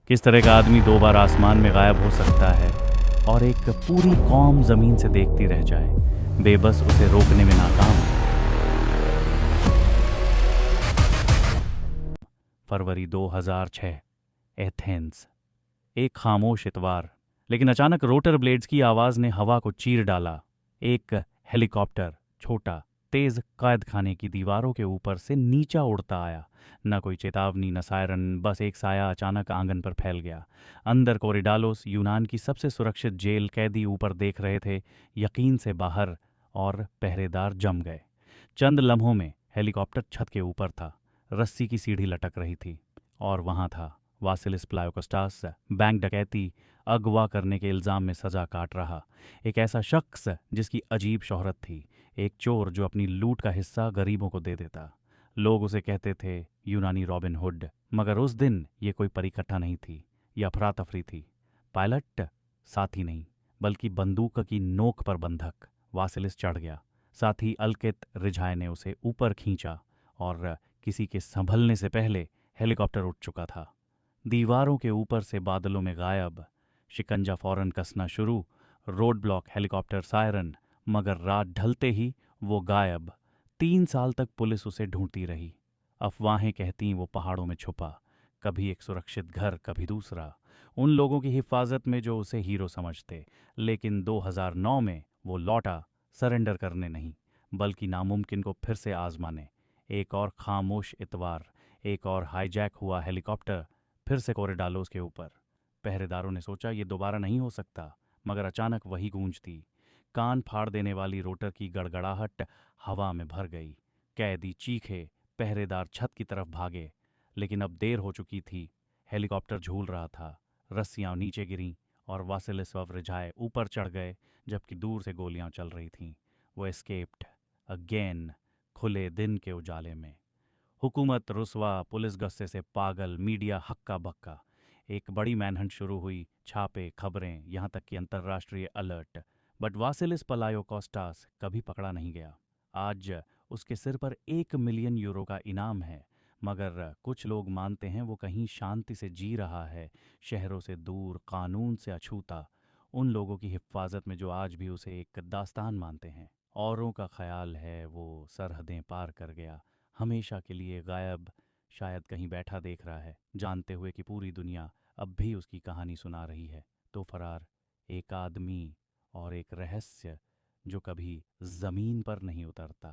किस तरह का आदमी 2 बार आसमान में गायब हो सकता है और एक पूरी कौम जमीन से देखती रह जाए, बेबस उसे रोकने में नाकाम। फरवरी 2006, एथेंस। एक खामोश इतवार, लेकिन अचानक रोटर ब्लेड्स की आवाज ने हवा को चीर डाला। एक हेलीकॉप्टर, छोटा, तेज, कैद खाने की दीवारों के ऊपर से नीचा उड़ता आया। न कोई चेतावनी, न सायरन, बस एक साया अचानक आंगन पर फैल गया। अंदर कोरिडालोस, यूनान की सबसे सुरक्षित जेल, कैदी ऊपर देख रहे थे, यकीन से बाहर, और पहरेदार जम गए। चंद लम्हों में हेलीकॉप्टर छत के ऊपर था। रस्सी की सीढ़ी लटक रही थी, और वहां था वासिलिस प्लायोकोस्टास, बैंक डकैती, अगवा करने के इल्जाम में सजा काट रहा। एक ऐसा शख्स जिसकी अजीब शोहरत थी, एक चोर जो अपनी लूट का हिस्सा गरीबों को दे देता। लोग उसे कहते थे यूनानी रॉबिन हुड, मगर उस दिन ये कोई परिकट्ठा नहीं थी, ये अफरा तफरी थी। पायलट साथी नहीं, बल्कि बंदूक की नोक पर बंधक। वासिलिस चढ़ गया। साथी अल्कित रिझाय ने उसे ऊपर खींचा, और किसी के संभलने से पहले हेलीकॉप्टर उठ चुका था, दीवारों के ऊपर से बादलों में गायब। शिकंजा फौरन कसना शुरू, रोड ब्लॉक, हेलीकॉप्टर, सायरन, मगर रात ढलते ही वो गायब। 3 साल तक पुलिस उसे ढूंढती रही। अफवाहें कहती वो पहाड़ों में छुपा, कभी एक सुरक्षित घर, कभी दूसरा, उन लोगों की हिफाजत में जो उसे हीरो समझते। लेकिन 2009 में वो लौटा, सरेंडर करने नहीं, बल्कि नामुमकिन को फिर से आजमाने। एक और खामोश इतवार, एक और हाईजैक हुआ हेलीकॉप्टर, फिर से कोरिडालोस के ऊपर। पहरेदारों ने सोचा ये दोबारा नहीं हो सकता, मगर अचानक वही गूंज थी। कान फाड़ देने वाली रोटर की गड़गड़ाहट हवा में भर गई। कैदी चीखे, पहरेदार छत की तरफ भागे, लेकिन अब देर हो चुकी थी। हेलीकॉप्टर झूल रहा था, रस्सियां नीचे गिरीं, और वासिलिस व रिझाय ऊपर चढ़ गए, जबकि दूर से गोलियां चल रही थीं। वो एस्केप्ड अगेन, खुले दिन के उजाले में। हुकूमत रुसवा, पुलिस गस्से से पागल, मीडिया हक्का बक्का। एक बड़ी मैनहंट शुरू हुई, छापे, खबरें, यहाँ तक कि अंतर्राष्ट्रीय अलर्ट। बट वासिलिस पलायोकोस्टास कभी पकड़ा नहीं गया। आज उसके सिर पर 1 मिलियन यूरो का इनाम है, मगर कुछ लोग मानते हैं वो कहीं शांति से जी रहा है, शहरों से दूर, कानून से अछूता, उन लोगों की हिफाजत में जो आज भी उसे एक दास्तान मानते हैं। औरों का ख्याल है वो सरहदें पार कर गया, हमेशा के लिए गायब, शायद कहीं बैठा देख रहा है, जानते हुए कि पूरी दुनिया अब भी उसकी कहानी सुना रही है। तो फरार, एक आदमी और एक रहस्य जो कभी जमीन पर नहीं उतरता।